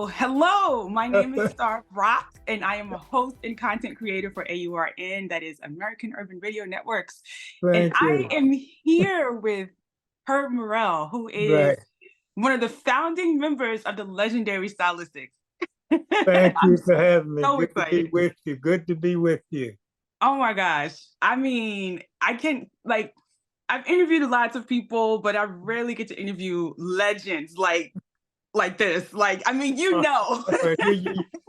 Hello. My name is Starr Rocque, and I am a host and content creator for AURN, that is American Urban Radio Networks. And Thank I you. am here with Herb Murrell, who is Right. one of the founding members of the legendary Stylistics. Thank I'm you for having me. so Good to be excited. with you. Good to be with you. Oh my gosh. I mean, I can't I've interviewed lots of people, but I rarely get to interview legends like this.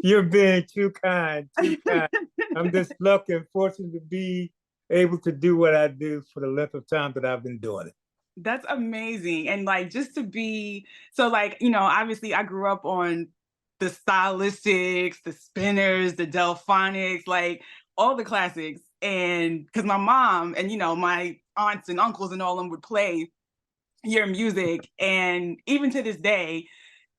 You're being too kind, too kind. I'm just lucky and fortunate to be able to do what I do for the length of time that I've been doing it. That's amazing. And just to be obviously I grew up on the Stylistics, the Spinners, the Delphonics, like all the classics. And because my mom and my aunts and uncles and all of them would play your music. And even to this day,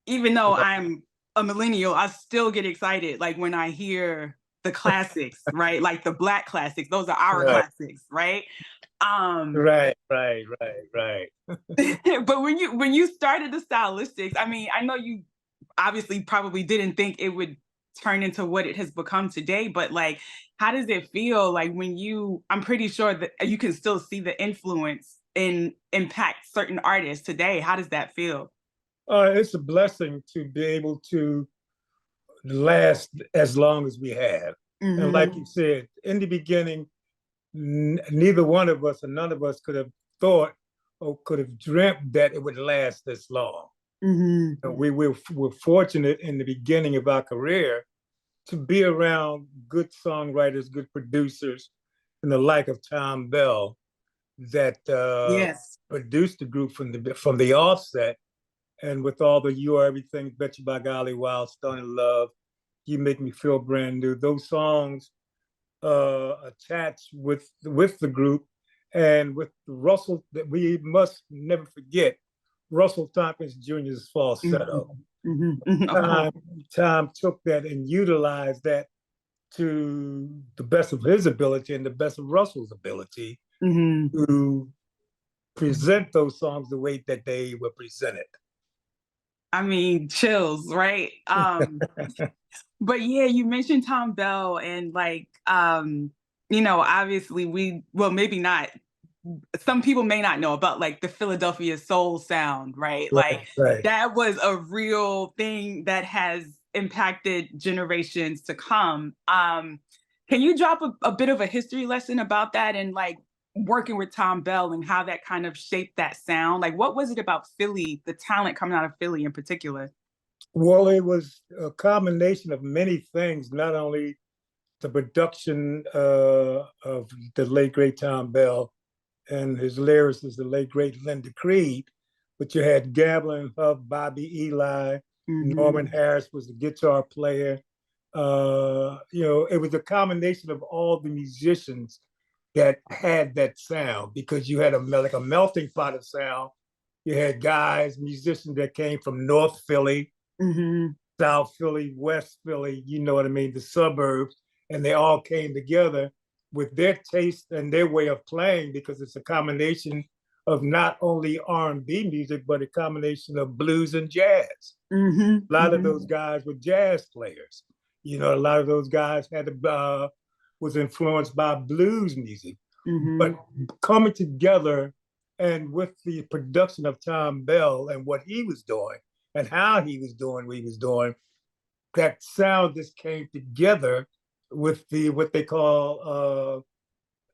even though I'm a millennial, I still get excited like when I hear the classics, right? Like the Black classics. Those are our Right, classics, right? right. But when you started the Stylistics, I mean, I know you obviously probably didn't think it would turn into what it has become today, but like, how does it feel like when I'm pretty sure that you can still see the influence and impact certain artists today. How does that feel? It's a blessing to be able to last as long as we have. And like you said, in the beginning, neither one of us or none of us could have thought or could have dreamt that it would last this long. Were fortunate in the beginning of our career to be around good songwriters, good producers, and the like of Tom Bell that Yes. produced the group from the offset. And with all the You Are Everything, Bet You by Golly, Wild Stone in Love, You Make Me Feel Brand New, those songs attached with the group, and with Russell, that we must never forget Russell Tompkins Jr.'s falsetto. Tom took that and utilized that to the best of his ability and the best of Russell's ability to present those songs the way that they were presented. I mean, chills, right? But yeah, you mentioned Tom Bell and obviously maybe not, some people may not know about like the Philadelphia soul sound, right? Like Right. that was a real thing that has impacted generations to come. Can you drop a bit of a history lesson about that and like working with Tom Bell and how that kind of shaped that sound? Like what was it about Philly, the talent coming out of Philly in particular? Well, it was a combination of many things, not only the production of the late, great Tom Bell and his lyricist, the late, great Linda Creed, but you had Gambling Huff, Bobby Eli, Norman Harris was the guitar player. It was a combination of all the musicians that had that sound, because you had like a melting pot of sound. You had musicians that came from North Philly, South Philly, West Philly, you know what I mean, the suburbs, and they all came together with their taste and their way of playing, because it's a combination of not only R&B music, but a combination of blues and jazz. A lot of those guys were jazz players. A lot of those guys was influenced by blues music. But coming together, and with the production of Tom Bell and what he was doing and how he was doing what he was doing, that sound just came together with what they call,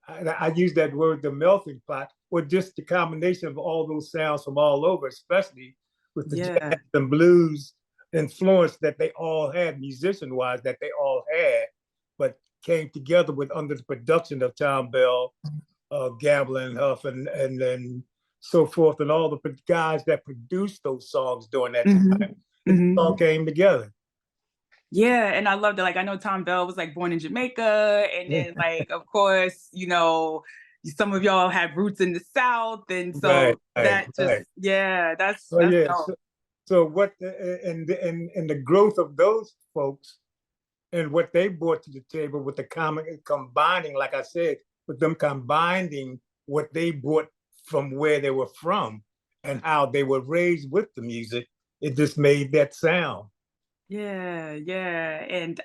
I use that word, the melting pot, or just the combination of all those sounds from all over, especially with the jazz and blues influence that they all had, musician-wise, that they all had, but came together under the production of Tom Bell, Gambling Huff, and then so forth, and all the guys that produced those songs during that time. It all came together. Yeah, and I love that. Like, I know Tom Bell was like born in Jamaica, and then like, of course, some of y'all have roots in the South, and so that's dope. So what and the growth of those folks and what they brought to the table with the combining, like I said, with them combining what they brought from where they were from and how they were raised with the music, it just made that sound. Yeah, yeah. And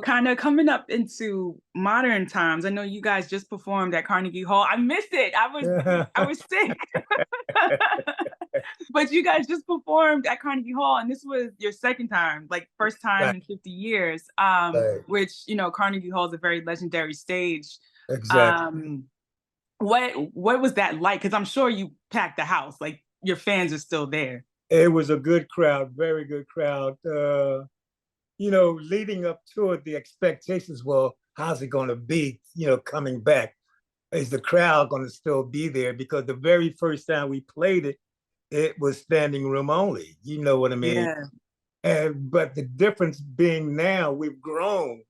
kind of coming up into modern times. I know you guys just performed at Carnegie Hall. I missed it. I was sick. But you guys just performed at Carnegie Hall, and this was your second time, like first time Right, in 50 years. right, Which, Carnegie Hall is a very legendary stage. exactly. Um, what was that like? Because I'm sure you packed the house, like your fans are still there. It was a good crowd, very good crowd. Leading up to it, the expectations were, how's it going to be, coming back? Is the crowd going to still be there? Because the very first time we played it, it was standing room only. You know what I mean? Yeah. But the difference being now we've grown,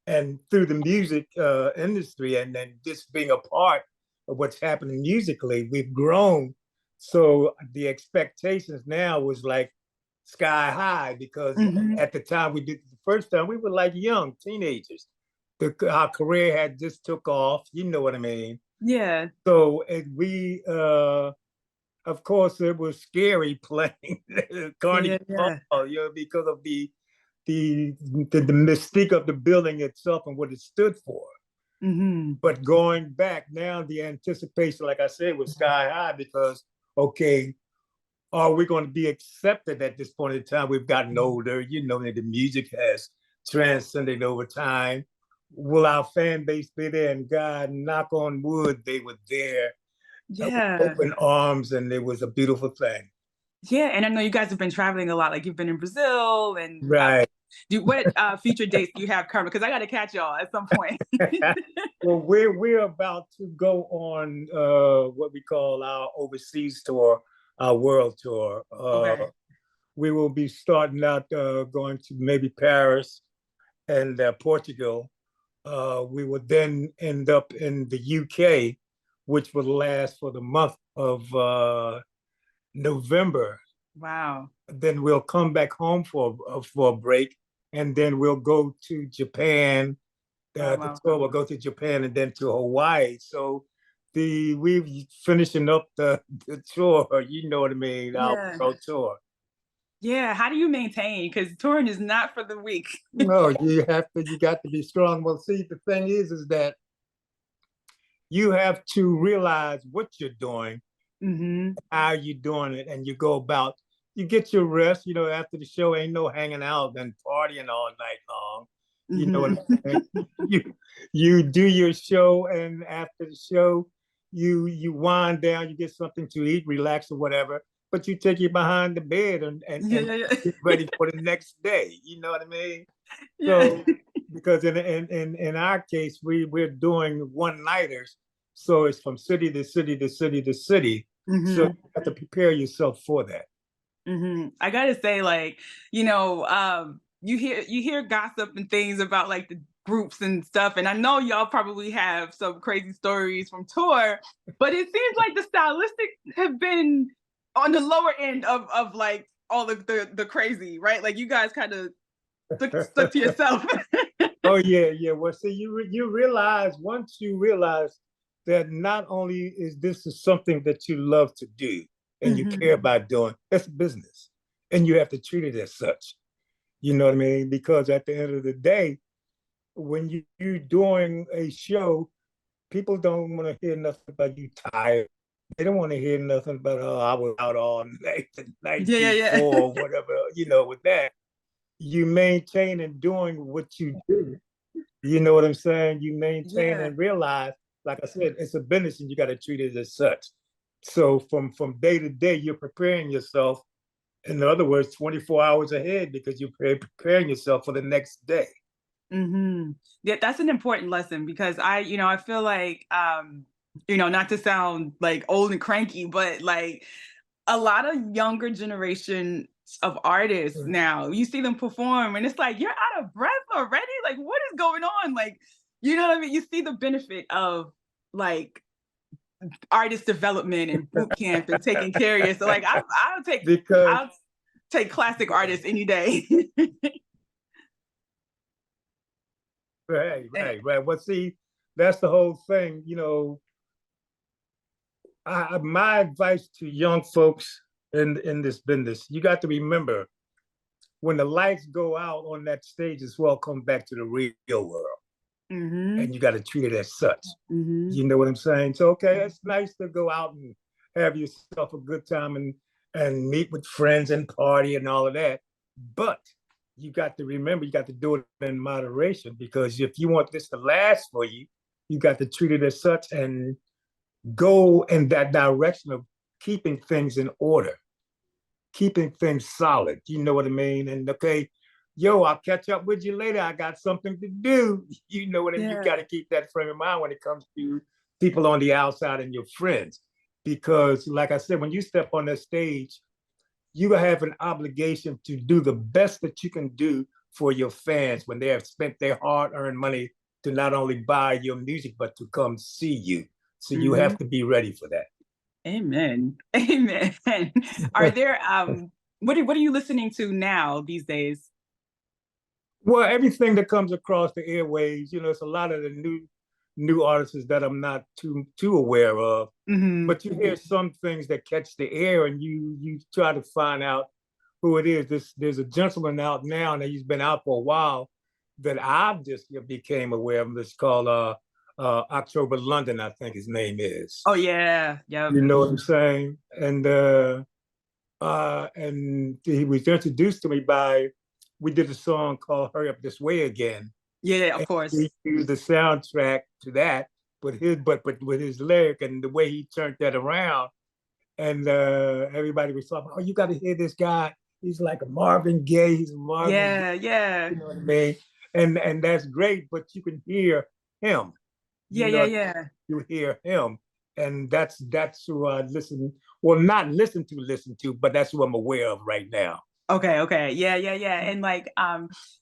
and through the music industry, and then just being a part of what's happening musically, we've grown. So the expectations now was like sky high, because Hmm. at the time we did it the first time, we were like young teenagers. Our career had just took off. You know what I mean? Yeah. So we, of course, it was scary playing Yeah. Carnegie Yeah. Hall, Yeah. because of the mystique of the building itself and what it stood for. Hmm. But going back now, the anticipation, like I said, was sky high, because, okay, are we going to be accepted at this point in time? We've gotten older, the music has transcended over time. Will our fan base be there? And God, knock on wood, they were there with Yeah. open arms, and it was a beautiful thing. Yeah. And I know you guys have been traveling a lot. Like you've been in Brazil and Right. what future dates do you have coming? Because I got to catch y'all at some point. Well, we're about to go on what we call our overseas tour, our world tour. Okay. We will be starting out going to maybe Paris and Portugal. We will then end up in the UK, which will last for the month of November. Wow. Then we'll come back home for a break, and then we'll go to Japan. Wow. The Wow. tour will go to Japan and then to Hawaii. So we finishing up the tour. You know what I mean? Our Yeah. world tour. Yeah. How do you maintain? Because touring is not for the weak. No, you got to be strong. Well, see, the thing is that you have to realize what you're doing, Hmm. how you're doing it, and you go about. You get your rest. After the show, ain't no hanging out and partying all night long. You know what Hmm. I'm saying? You do your show, and after the show, you wind down. You get something to eat, relax, or whatever. But you take it behind the bed, and and Yeah. and Yeah. Yeah. get ready for the next day. You know what I mean? Yeah. So, because in our case, we're doing one nighters, so it's from city to city to city to city. So Hmm. you have to prepare yourself for that. I gotta say, like, you hear gossip and things about like the groups and stuff, and I know y'all probably have some crazy stories from tour, but it seems like the Stylistics have been on the lower end of like all of the crazy, right? Like you guys kind of stuck to yourself. Oh yeah, yeah. Well, see, you realize, once you realize that not only is this is something that you love to do and you Hmm. care about doing, it's business, and you have to treat it as such. You know what I mean? Because at the end of the day, when you're doing a show, people don't want to hear nothing about you tired. They don't want to hear nothing about, oh, I was out all night the night Yeah, yeah, before, or whatever. With that, you maintain and doing what you do. You know what I'm saying? You maintain yeah. and realize, like I said, it's a business, and you got to treat it as such. So from day to day, you're preparing yourself. In other words, 24 hours ahead, because you're preparing yourself for the next day. Hmm. Yeah, that's an important lesson because I feel like, not to sound like old and cranky, but like a lot of younger generation of artists now, you see them perform and it's like you're out of breath already. Like, what is going on? Like, you know what I mean? You see the benefit of like artist development and boot camp and taking care of you. So like, I'll take Because I'll take classic artists any day. right. Well, see, that's the whole thing. My advice to young folks in this business, you got to remember, when the lights go out on that stage, it's well come back to the real world. And you got to treat it as such. You know what I'm saying? So, okay, it's nice to go out and have yourself a good time and meet with friends and party and all of that. But you got to remember, you got to do it in moderation, because if you want this to last for you, you got to treat it as such and go in that direction of keeping things in order, keeping things solid. You know what I mean? And okay, yo, I'll catch up with you later. I got something to do. You know what I mean? You got to keep that frame of mind when it comes to people on the outside and your friends. Because, like I said, when you step on that stage, you have an obligation to do the best that you can do for your fans when they have spent their hard-earned money to not only buy your music, but to come see you. So you have to be ready for that. Amen. Amen. Are there what are you listening to now these days? Well, everything that comes across the airwaves, you know, it's a lot of the new artists that I'm not too aware of. But you hear some things that catch the air, and you try to find out who it is. There's a gentleman out now, and he's been out for a while, that I've just became aware of. It's called October London, I think his name is. Oh yeah, yeah. You know what I'm saying? And he was introduced to me by, we did a song called "Hurry Up This Way Again." Yeah, of course. He used the soundtrack to that, but with his lyric and the way he turned that around, and everybody was talking, "Oh, you got to hear this guy. He's like a Marvin Gaye. He's a Marvin." Yeah, Gaye. yeah. You know what I mean? And that's great, but you can hear him. Yeah, yeah. You hear him, and that's who I listen. Well, not listen to, but that's who I'm aware of right now. Okay. Yeah. And like,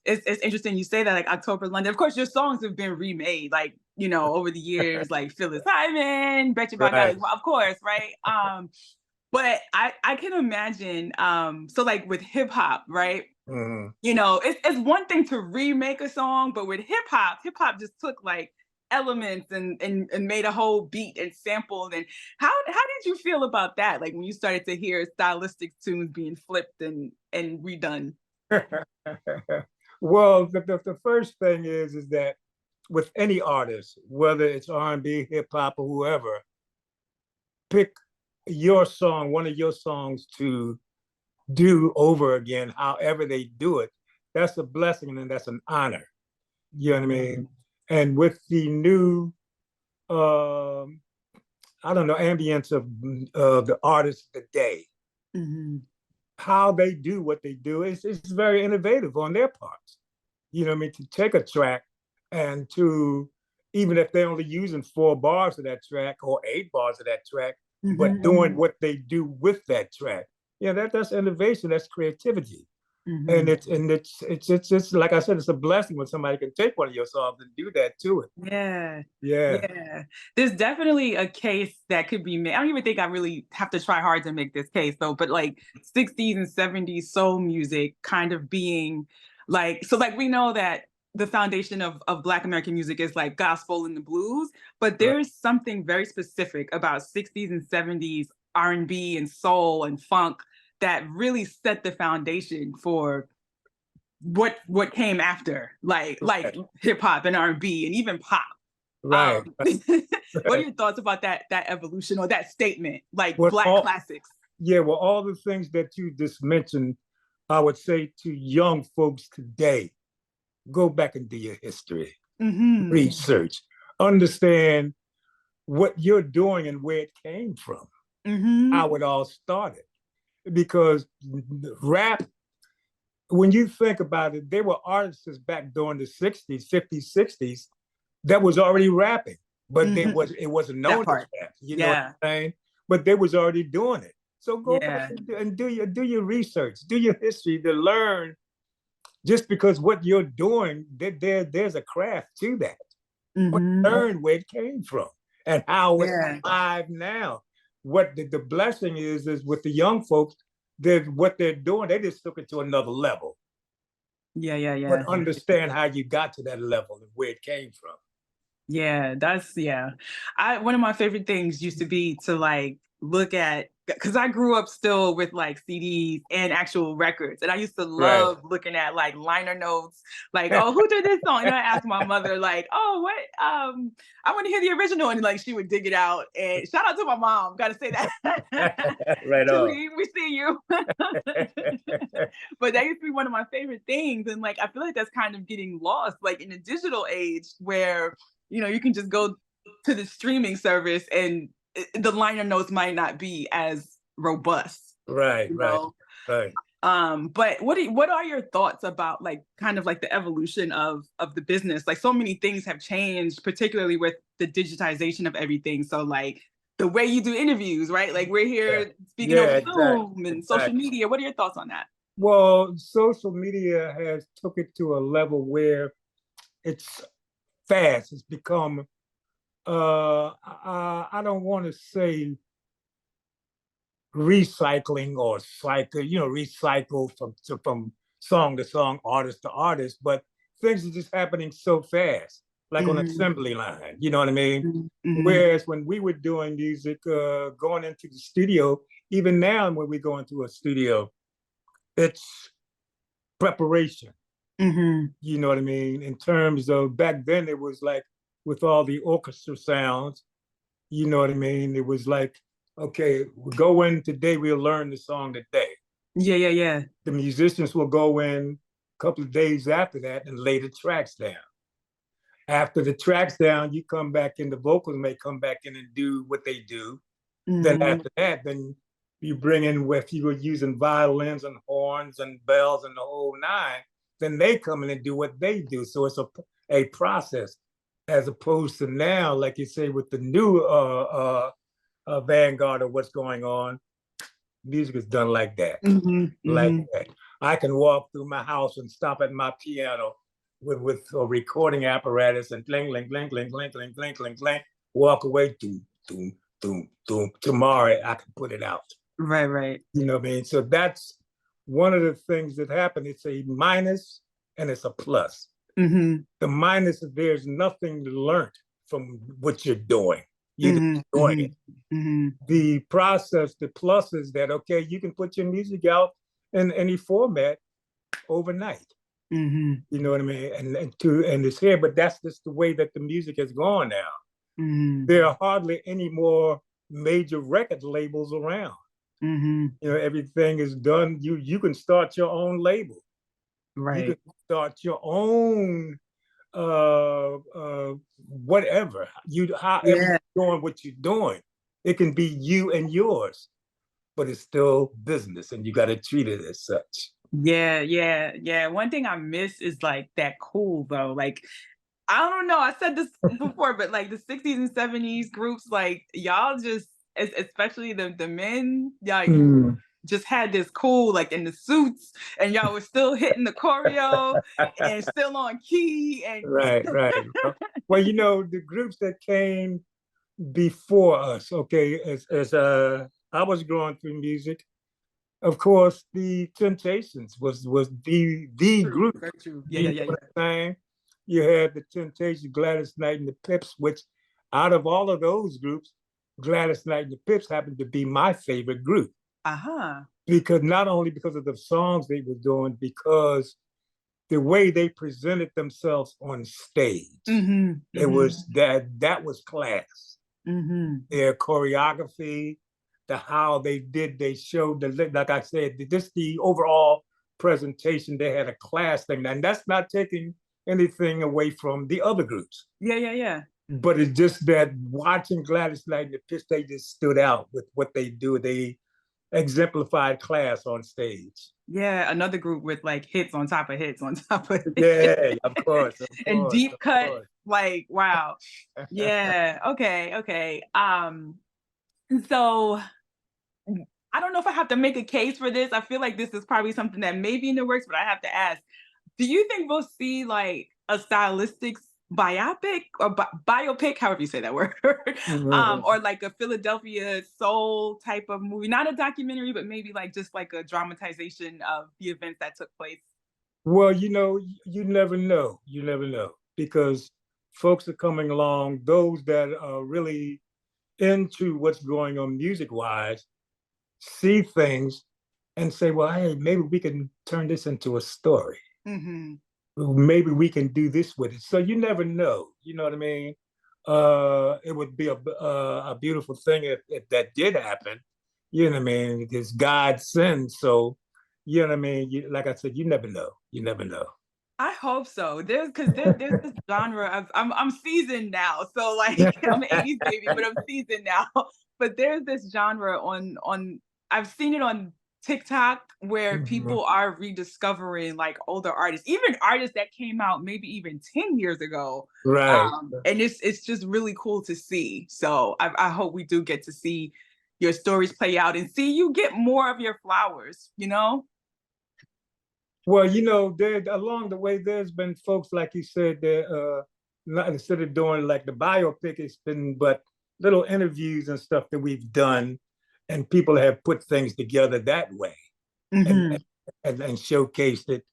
it's interesting you say that, like October London. Of course, your songs have been remade, like, you know, over the years, like Phyllis Hyman, Bet You By God, of course, right? But I can imagine, so like with hip hop, right? You know, it's one thing to remake a song, but with hip hop just took like elements and made a whole beat and sampled. And how did you feel about that? Like when you started to hear Stylistics tunes being flipped and redone? Well, the first thing is that with any artist, whether it's R&B, hip hop, or whoever, pick your song, one of your songs to do over again, however they do it. That's a blessing and that's an honor. You know what I mean? And with the new, I don't know, ambience of the artists today, how they do what they do is very innovative on their parts. You know what I mean? To take a track and to, even if they're only using 4 bars of that track or 8 bars of that track, but doing what they do with that track. Yeah, that's innovation, that's creativity. And it's like I said, it's a blessing when somebody can take one of your songs and do that to it. Yeah. There's definitely a case that could be made. I don't even think I really have to try hard to make this case though, but like 60s and 70s soul music kind of being like, so like we know that the foundation of Black American music is like gospel and the blues, but there's something very specific about 60s and 70s R&B and soul and funk that really set the foundation for what came after, like hip hop and R&B and even pop. What are your thoughts about that evolution or that statement, like Black classics? Yeah, well, all the things that you just mentioned, I would say to young folks today, go back and do your history, research, understand what you're doing and where it came from, how it all started. Because rap, when you think about it, there were artists back during the 60s, 50s, 60s that was already rapping, but it wasn't known as rap. You know what I'm saying? But they was already doing it. So go back and do your research, do your history to learn. Just because what you're doing, there's a craft to that. But learn where it came from and how it's alive now. What the blessing is with the young folks, what they're doing, they just took it to another level. Yeah. But understand how you got to that level and where it came from. Yeah, that's yeah. I one of my favorite things used to be to like look at because I grew up still with like CDs and actual records. And I used to Right. love looking at like liner notes, like, oh, who did this song? And I asked my mother, like, oh, what I want to hear the original. And like she would dig it out. And shout out to my mom, gotta say that. Right on. Julie, we see you. But that used to be one of my favorite things. And like I feel like that's kind of getting lost, like in the digital age where you can just go to the streaming service and the liner notes might not be as robust, Right, you right, know. right. But what are your thoughts about like kind of like the evolution of the business? Like so many things have changed, particularly with the digitization of everything. So like the way you do interviews, right? Like we're Yeah, here speaking yeah, over exactly, Zoom and social exactly. media. What are your thoughts on that? Well, social media has took it to a level where it's fast. It's become I don't want to say recycling or cycle, recycle from song to song, artist to artist, but things are just happening so fast, like on Mm-hmm. assembly line. You know what I mean? Mm-hmm. Whereas when we were doing music, going into the studio, even now when we go into a studio, it's preparation. Mm-hmm. You know what I mean? In terms of back then, it was like with all the orchestra sounds, you know what I mean? It was like, okay, we go in today, we'll learn the song today. Yeah, yeah, yeah. The musicians will go in a couple of days after that and lay the tracks down. After the tracks down, you come back in, the vocals may come back in and do what they do. Then Mm-hmm. after that, then you bring in, if you were using violins and horns and bells and the whole nine, then they come in and do what they do. So it's a process, as opposed to now, like you say, with the new vanguard of what's going on, music is done like that, Mm-hmm. like Mm-hmm. that. I can walk through my house and stop at my piano with a recording apparatus and cling, cling, cling, cling, cling, cling, cling, cling, cling, walk away, doom, doom, doom, doom. Tomorrow I can put it out. Right, right. You know what I mean? So that's one of the things that happen. It's a minus and it's a plus. Mm-hmm. The minus is there's nothing learned from what you're doing. You're Mm-hmm. just doing Mm-hmm. it. Mm-hmm. The process, the plus is that, okay, you can put your music out in any format overnight. Mm-hmm. You know what I mean? And it's here, but that's just the way that the music has gone now. Mm-hmm. There are hardly any more major record labels around. Mm-hmm. Everything is done. You can start your own label. You can Right. start your own whatever. However Yeah. you're doing what you're doing. It can be you and yours, but it's still business and you got to treat it as such. Yeah, yeah, yeah. One thing I miss is like that cool though. Like I don't know. I said this before, but like the 60s and 70s groups, like y'all just especially the men, like Mm. just had this cool, like in the suits, and y'all were still hitting the choreo and still on key and Right, right. Well, the groups that came before us, okay, as I was growing through music, of course, the Temptations was the true, group. very true. Yeah, You yeah, know yeah, what yeah. I'm saying? You had the Temptations, Gladys Knight and the Pips, which out of all of those groups, Gladys Knight and the Pips happened to be my favorite group Uh-huh. because not only because of the songs they were doing, because the way they presented themselves on stage, Mm-hmm. it Mm-hmm. was that was class. Mm-hmm. Their choreography, the how they showed like I said, just the overall presentation. They had a class thing, and that's not taking anything away from the other groups. Yeah, yeah, yeah. But it's just that watching Gladys Knight and the Pips, they just stood out with what they do. They exemplified class on stage. Yeah, another group with like hits on top of hits on top of hits. Yeah, of course, of And course, of deep cut, course. like wow. Yeah, okay, okay. So I don't know if I have to make a case for this. I feel like this is probably something that may be in the works, but I have to ask. Do you think we'll see like a stylistics biopic or biopic, however you say that word, or like a Philadelphia soul type of movie? Not a documentary, but maybe like just like a dramatization of the events that took place. Well, you never know. You never know because folks are coming along, those that are really into what's going on music wise, see things and say, well, hey, maybe we can turn this into a story. Mm-hmm. Maybe we can do this with it. So you never know. You know what I mean? It would be a beautiful thing if that did happen. You know what I mean? Because God sends. So, you know what I mean? Like I said, you never know. You never know. I hope so. There's this genre of I'm seasoned now. So like I'm an 80s baby, but I'm seasoned now. But there's this genre on I've seen it on TikTok where Mhm. people are rediscovering like older artists, even artists that came out maybe even 10 years ago. Right. And it's just really cool to see. So I hope we do get to see your stories play out and see you get more of your flowers, you know? Well, you know, there along the way, there's been folks like you said that not instead of doing like the biopic, it's been but little interviews and stuff that we've done, and people have put things together that way and Hmm. and showcased it.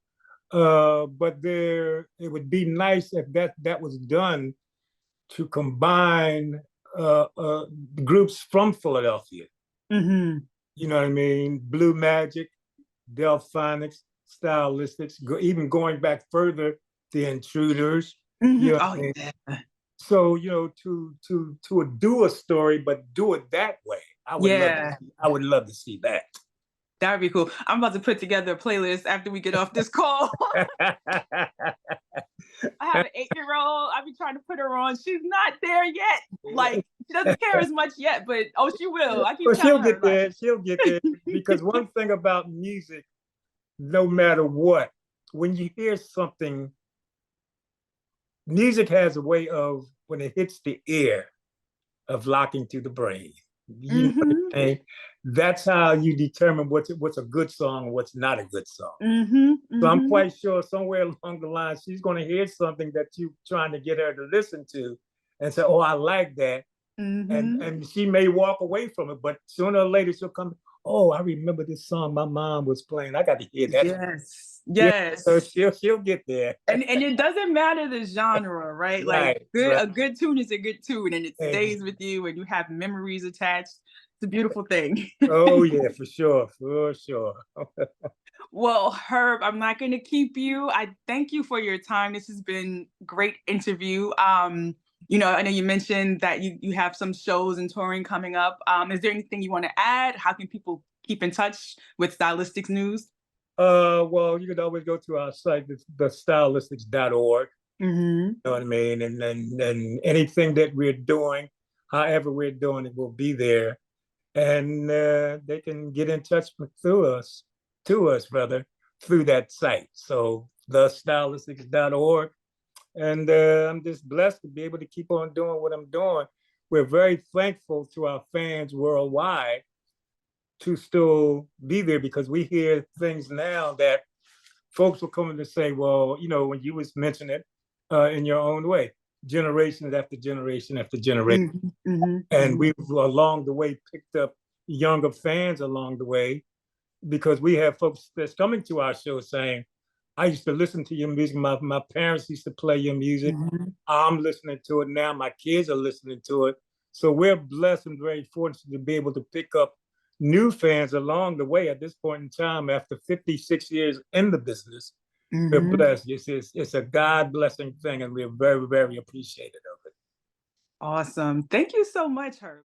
But there, it would be nice if that was done to combine groups from Philadelphia. Hmm. You know what I mean? Blue Magic, Delphonics, Stylistics, even going back further, the Intruders. Hmm. You know what Oh I mean? yeah. So you know, to do a story, but do it that way. I would love to Yeah. see. I would love to see that. That'd be cool. I'm about to put together a playlist after we get off this call. I have an 8 year old. I've been trying to put her on. She's not there yet. Like, she doesn't care as much yet, but oh, she will. I keep Well, she'll telling her, get like, there. She'll get there because one thing about music, no matter what, when you hear something, music has a way of when it hits the ear of locking to the brain. You know what mm-hmm, I'm saying? That's how you determine what's a good song and what's not a good song. mm-hmm, So I'm mm-hmm, quite sure somewhere along the line she's going to hear something that you're trying to get her to listen to, and say, "Oh, I like that," mm-hmm. and she may walk away from it, but sooner or later she'll come. Oh, I remember this song my mom was playing. I got to hear that. Yes, Yeah, so yes. she'll get there. And it doesn't matter the genre, right? Like Right, good right. a good tune is a good tune and it stays with you and you have memories attached. It's a beautiful thing. Oh yeah, for sure, for sure. Well, Herb, I'm not going to keep you. I thank you for your time. This has been great interview. I know you mentioned that you have some shows and touring coming up. Is there anything you want to add? How can people keep in touch with Stylistics News? Well, you could always go to our site, the stylistics.org. Mm-hmm. You know what I mean? And anything that we're doing, however we're doing it, will be there. And they can get in touch with to us rather, through that site. So thestylistics.org. And I'm just blessed to be able to keep on doing what I'm doing. We're very thankful to our fans worldwide to still be there because we hear things now that folks will come in to say, well, you know, when you was mentioning it in your own way, generations after generation after generation. Mm-hmm. Mm-hmm. And Mm-hmm. we've along the way picked up younger fans along the way because we have folks that's coming to our show saying, I used to listen to your music. My parents used to play your music. Mm-hmm. I'm listening to it now. My kids are listening to it. So we're blessed and very fortunate to be able to pick up new fans along the way at this point in time after 56 years in the business. We're Mm-hmm. blessed. It's a God blessing thing, and we're very, very appreciative of it. Awesome. Thank you so much, Herb.